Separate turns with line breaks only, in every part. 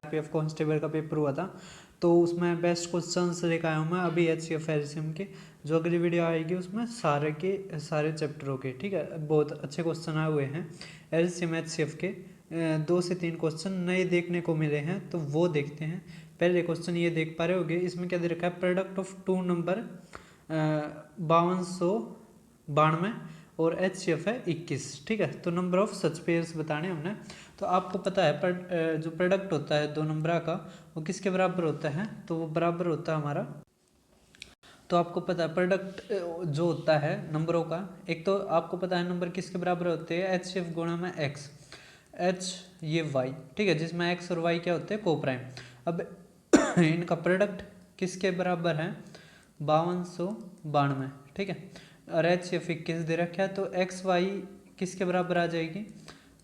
CRPF constable का paper हुआ था, तो उसमें बेस्ट क्वेश्चंस लेकर आया हूँ मैं अभी एचसीएफ एलसीएम के। जो अगली वीडियो आएगी उसमें सारे के सारे चैप्टरों के, ठीक है, बहुत अच्छे क्वेश्चन आए हुए हैं एलसीएम एचसीएफ के। 2 से 3 क्वेश्चन नए देखने को मिले हैं, तो वो देखते हैं। पहले क्वेश्चन ये देख पा रहे होगे, इसमें क्या दे रखा है, प्रोडक्ट ऑफ 2 नंबर 5292 और एचसीएफ है 21, ठीक है। तो नंबर ऑफ सच पेयर्स बताने हमने। तो आपको पता है जो प्रोडक्ट होता है 2 नंबर का वो किसके बराबर होता है, तो वो बराबर होता है हमारा, तो आपको पता है प्रोडक्ट जो होता है नंबरों का, एक तो आपको पता है नंबर किसके बराबर होते हैं, एचसीएफ गुणा में एक्स, एच ये वाई, ठीक है, जिसमें एक्स और वाई क्या होते हैं, को प्राइम। अब इनका प्रोडक्ट किसके बराबर है, 5292, ठीक है, और एचसीएफ 21 दे रखा है, तो एक्स वाई किसके बराबर आ जाएगी,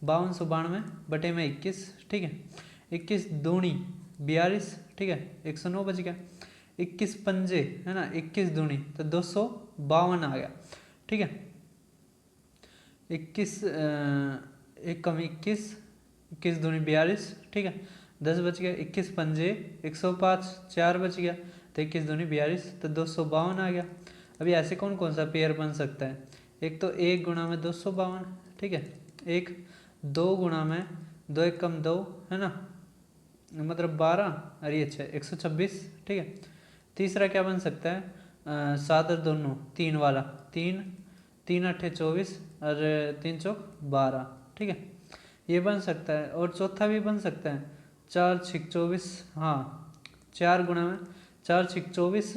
5292 बटे में 21, ठीक है, 21 दूनी 42, ठीक है, 109 बच गया, 21 पंजे है ना, 21 दूनी तो 252 आ गया, ठीक है, 21 एक कम 21 दूनी 42, ठीक है, 10 बच गया, 21 पंजे 105, 4 बच गया, तो 21 दूनी 42 तो 252 आ गया। अभी ऐसे कौन कौन सा पेयर बन सकता है, एक तो 1 गुणा में 252, ठीक है, एक 2 गुणा में 2 एक कम 2 है ना, मतलब 12, अरे अच्छा 126, ठीक है। तीसरा क्या बन सकता है, 7 और दोनों 3 वाला, 3 3 अट्ठे 24 और 3 चौक 12, ठीक है, ये बन सकता है। और चौथा भी बन सकता है 4 छिक 24, हाँ 4 गुणा में 4 छिक 24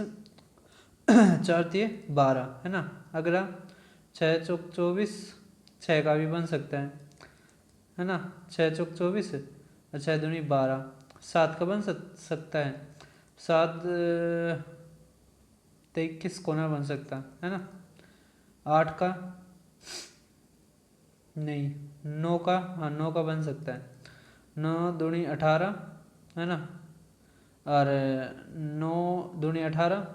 4 दिए 12 है ना। अगला 6 चौक 24, 6 का भी बन सकता है ना, 6 चौक 24 और 6 दूनी 12, 7 का बन सकता है, 7 तो 21 कोना बन सकता है ना, 8 का नहीं, 9 का, हाँ 9 का बन सकता है, 9 दूनी 18 है ना, और 9 दूनी 18,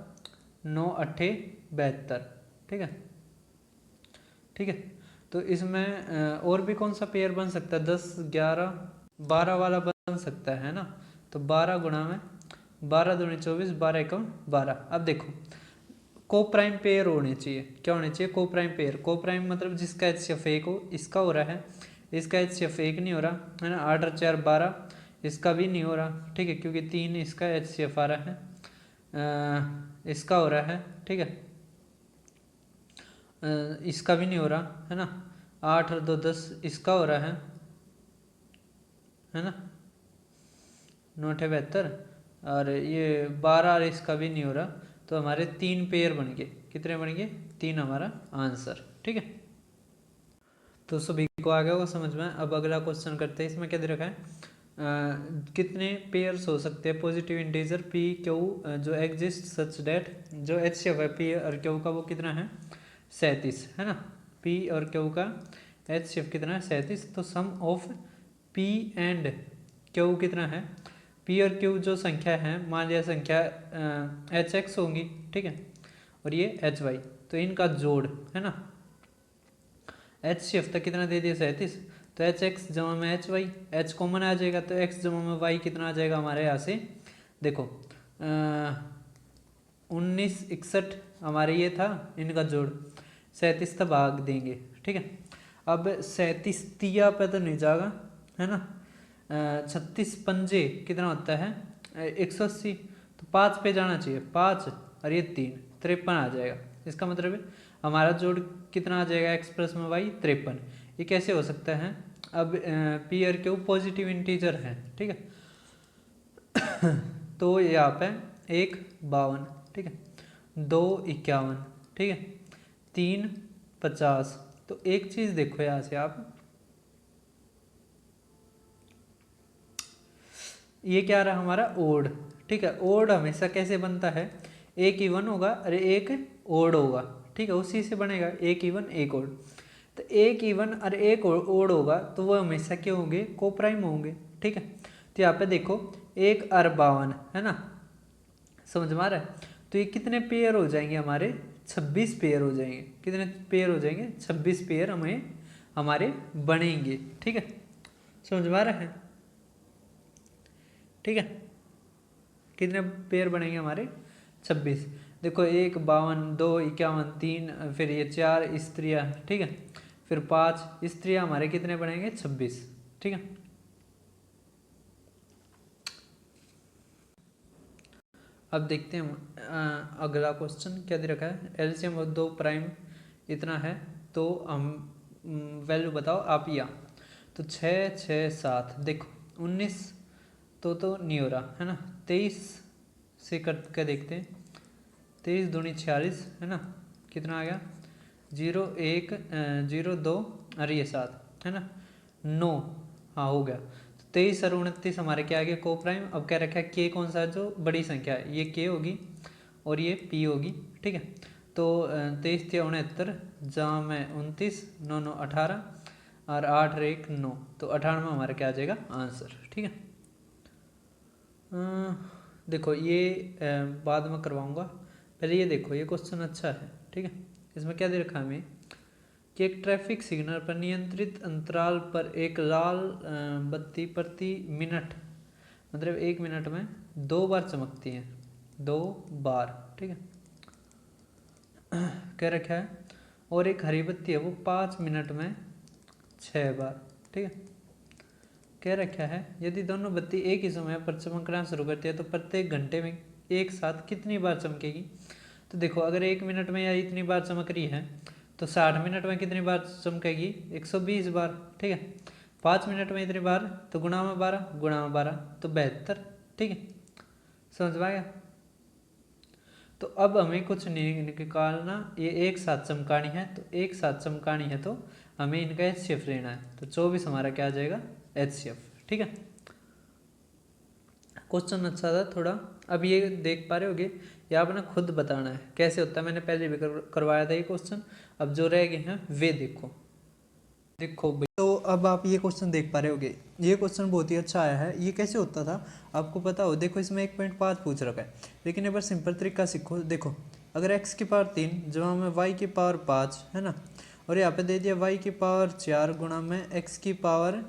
9 अट्ठे 72, ठीक है, ठीक है। तो इसमें और भी कौन सा पेयर बन सकता है, 10 11 12 वाला बन सकता है ना, तो 12 गुणा में 12 दूनी 24, 12 एकम 12। अब देखो को प्राइम पेयर होने चाहिए, क्या होने चाहिए, को प्राइम पेयर। को प्राइम मतलब जिसका एचसीएफ 1 हो, इसका हो रहा है, इसका एचसीएफ 1 नहीं हो रहा है ना, 8 और 4 12, इसका भी नहीं हो रहा, ठीक है, क्योंकि 3 इसका एचसीएफ आ रहा है, इसका हो रहा है, ठीक है, इसका भी नहीं हो रहा है ना, 8 और 2 10, इसका हो रहा है ना, 9 अट्ठे 72, और ये 12 और इसका भी नहीं हो रहा, तो हमारे 3 पेयर बन गए, कितने बन गए, 3 हमारा आंसर, ठीक है। तो सभी को आ गया होगा समझ में। अब अगला क्वेश्चन करते हैं, इसमें क्या दे रखा है, कितने पेयर्स हो सकते हैं पॉजिटिव इंटीजर पी क्यू जो एग्जिस्ट सच डेट, जो एचसीएफ है पी और क्यू का वो कितना है, 37 है ना, पी और क्यू का एचसीएफ कितना है, 37। तो सम ऑफ पी एंड क्यू कितना है, पी और क्यू जो संख्या है, मान लिया संख्या एच एक्स होंगी, ठीक है, और ये एच वाई, तो इनका जोड़ है ना, एच सी एफ तक कितना दे दिया, 37, तो एच एक्स जमा में एच वाई, एच कॉमन आ जाएगा, तो एक्स जमा में वाई कितना आ जाएगा हमारे यहाँ से, देखो 19 61 हमारे ये था, इनका जोड़ 37 तक भाग देंगे, ठीक है। अब 37 तिया पे तो नहीं जाएगा है ना, 36 पंजे कितना होता है, 180, तो 5 पे जाना चाहिए, 5 और ये 3 53 आ जाएगा। इसका मतलब है हमारा जोड़ कितना आ जाएगा, एक्स प्लस में वाई 53। ये कैसे हो सकता है, अब पी और क्यू पॉजिटिव इंटीजर है, ठीक है तो यहाँ पे 1 52, ठीक है, 2 51, ठीक है, 3 50। तो एक चीज देखो यहाँ से आप, ये क्या रहा हमारा ओड, ठीक है, ओड हमेशा कैसे बनता है, एक इवन होगा अरे एक ओड होगा, ठीक है, उसी से बनेगा एक इवन एक ओड। तो एक इवन और एक ओड होगा तो वो हमेशा क्या होंगे, को प्राइम होंगे, ठीक है। तो यहाँ पे देखो 1 और 52 है ना, समझ में आ रहा है, तो ये कितने पेयर हो जाएंगे हमारे, 26 पेयर हो जाएंगे, कितने पेयर हो जाएंगे, 26 पेयर हमें हमारे बनेंगे, ठीक है, समझ में आ रहा है। ठीक है। कितने पेयर बनेंगे हमारे? 26। देखो 1 52 2 51 3, फिर ये 4 स्त्रियाँ, ठीक है, फिर 5 स्त्रियाँ, हमारे कितने बनेंगे? 26, ठीक है। अब देखते हैं हम अगला क्वेश्चन क्या दे रखा है। एलसीएम और 2 प्राइम इतना है तो हम वैल्यू बताओ आप या। तो 6 6 7, देखो 19 तो नहीं हो रहा है ना, 23 से कट के देखते हैं। 23 दूनी 46 है ना, कितना आ गया? 0 1 0 2 और ये 7 है ना, 9, हाँ हो गया। 23 और 29 हमारे क्या आ गया? को प्राइम। अब क्या रखा है? के कौन सा है जो बड़ी संख्या है? ये के होगी और ये पी होगी, ठीक है। तो 23 3 69, जहाँ में 29 9 9 18 और 8 और 1 9, तो 98 में हमारा क्या आ जाएगा? आंसर, ठीक है। देखो ये बाद में करवाऊंगा, पहले ये देखो, ये क्वेश्चन अच्छा है, ठीक है। इसमें क्या दे रखा है हमें कि एक ट्रैफिक सिग्नल पर नियंत्रित अंतराल पर एक लाल बत्ती प्रति मिनट, मतलब 1 मिनट में 2 बार चमकती है, 2 बार, ठीक है, कह रखा है। और एक हरी बत्ती है वो 5 मिनट में 6 बार, ठीक है, कह रखा है। यदि दोनों बत्ती एक ही समय पर चमकना शुरू करती है तो प्रत्येक घंटे में एक साथ कितनी बार चमकेगी? तो देखो अगर 1 मिनट में या इतनी बार चमक रही है तो 60 मिनट में कितनी बार चमकेगी? 120 बार, ठीक है। 5 मिनट में इतनी बार तो गुणा में 12, गुणा में 12 तो 72, ठीक है। समझ में आ गया? तो अब हमें कुछ नहीं निकालना, ये एक साथ चमकानी है, तो एक साथ चमकानी है तो हमें इनका HCF लेना है। तो 24 हमारा क्या आ जाएगा? HCF, ठीक है। क्वेश्चन अच्छा था थोड़ा। अब ये देख पा रहे होगे, ये आपने खुद बताना है कैसे होता है। मैंने पहले भी करवाया था ये क्वेश्चन, अब जो रह गए हैं वे देखो। देखो भाई, तो अब आप ये क्वेश्चन देख पा रहे होगे, ये क्वेश्चन बहुत ही अच्छा आया है। ये कैसे होता था आपको पता हो? देखो इसमें 1.5 पूछ रखा है, लेकिन एक बार सिंपल तरीका सीखो। देखो अगर x की पावर 3 जमा में y की पावर 5 है ना, और यहाँ पे दे दिया y की पावर 4 गुणा में x की पावर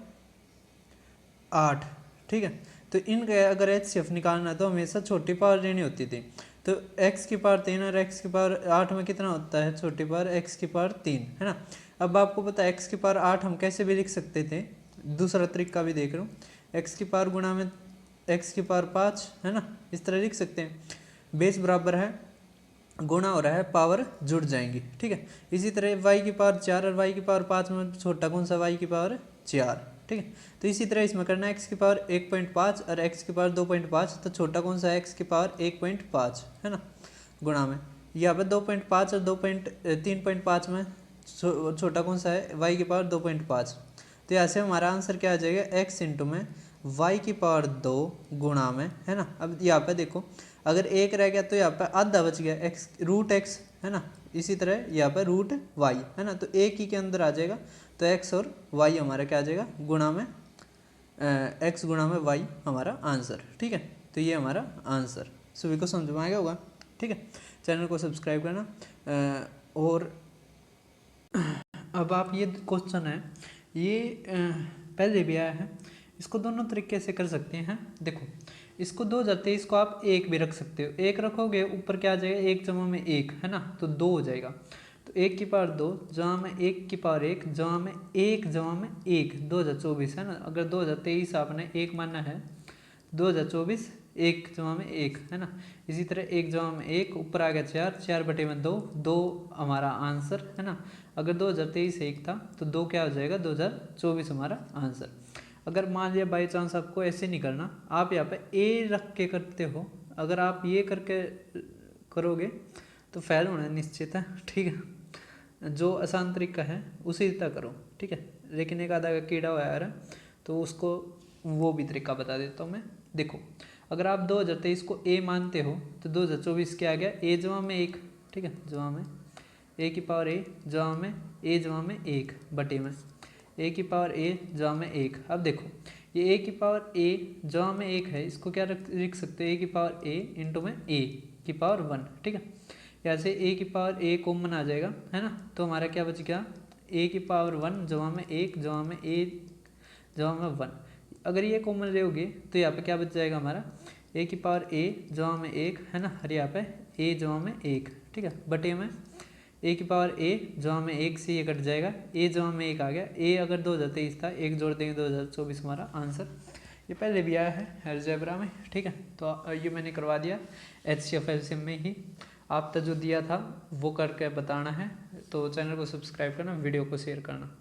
8, ठीक है। तो इनका अगर HCF निकालना तो हमेशा छोटी पावर लेनी होती थी। तो x की पावर 3 और x की पावर 8 में कितना होता है? छोटी पावर x की पावर 3, है ना। अब आपको पता है x की पावर 8 हम कैसे भी लिख सकते थे, दूसरा तरीका भी देख रहा हूँ। x की पावर गुणा में x की पावर 5, है ना, इस तरह लिख सकते हैं। बेस बराबर है, गुणा हो रहा है, पावर जुड़ जाएंगी, ठीक है। इसी तरह y की पावर 4 और y की पावर 5 में छोटा कौन सा? y की पावर 4, ठीक है। तो इसी तरह इसमें करना है x की पावर 1.5 और x की पावर 2.5, तो छोटा कौन सा है? x की पावर 1.5, है ना, गुणा में यहाँ पर 2.5 और 3.5 में छोटा कौन सा है? y की पावर 2.5। तो यहाँ से हमारा आंसर क्या आ जाएगा? x इंटू में y की पावर 2 गुणा में, है ना। अब यहाँ पे देखो अगर एक रह गया तो यहाँ पे आधा बच गया, x रूट x, है ना। इसी तरह यहाँ पर रूट y, है ना, तो एक ही के अंदर आ जाएगा। तो x और y हमारा क्या आ जाएगा? गुणा में x गुणा में y हमारा आंसर, ठीक है। तो ये हमारा आंसर सभी को समझ में आ गया होगा, ठीक है। चैनल को सब्सक्राइब करना। और अब आप ये क्वेश्चन है, ये पहले भी आया है, इसको दोनों तरीके से कर सकते हैं। देखो इसको 2023 को आप 1 भी रख सकते हो, 1 रखोगे ऊपर क्या आ जाएगा? 1 जमा में 1, है ना, तो 2 हो जाएगा। तो 1 की पावर 2 जमा में 1 की पावर 1 जमा में 1 जमा में 1, 2024, है ना। अगर 2023 आपने 1 मानना है, 2024 1 जमा में 1, है ना। इसी तरह 1 जमा में 1 ऊपर आ गया 4, 4 बटे में 2, 2 हमारा आंसर, है ना। अगर 2023 1 था तो 2 क्या हो जाएगा? 2024 हमारा आंसर। अगर मान लिया बाई चांस आपको ऐसे नहीं करना, आप यहाँ पे ए रख के करते हो, अगर आप ये करके करोगे तो फेल होना निश्चित है, ठीक है। जो आसान तरीका है उसी तरह करो, ठीक है। लेकिन एक आधा का कीड़ा हुआ यार, तो उसको वो भी तरीका बता देता हूँ मैं। देखो अगर आप 2023 को ए मानते हो तो 2024 क्या आ गया? ए जमा में 1, ठीक है, जमा में ए की पावर ए जमा में ए जमा में 1 बटे में ए की पावर ए जमा में 1। अब देखो ये ए की पावर ए जमा में 1 है, इसको क्या लिख सकते हैं? ए की पावर ए इंटू में ए की पावर 1, ठीक है। यहाँ से ए की पावर ए कॉमन आ जाएगा, है ना, तो हमारा क्या बच गया? ए की पावर 1 जमा में 1 जमा में ए जमा में 1। अगर ये कॉमन रहोगे तो यहाँ पे क्या बच जाएगा हमारा ए की पावर ए जमा में 1 है ना, और यहाँ पे ए जमा में 1, ठीक है, बटे में ए की पावर ए जमा में 1 से ये कट जाएगा, ए जमा में 1 आ गया, ए अगर 2023 था, 1 जोड़ देंगे 2024 हमारा आंसर। ये पहले भी आया है अलजेब्रा में, ठीक है। तो ये मैंने करवा दिया HCF एलसीएम में ही, आपका जो दिया था वो करके बताना है। तो चैनल को सब्सक्राइब करना, वीडियो को शेयर करना।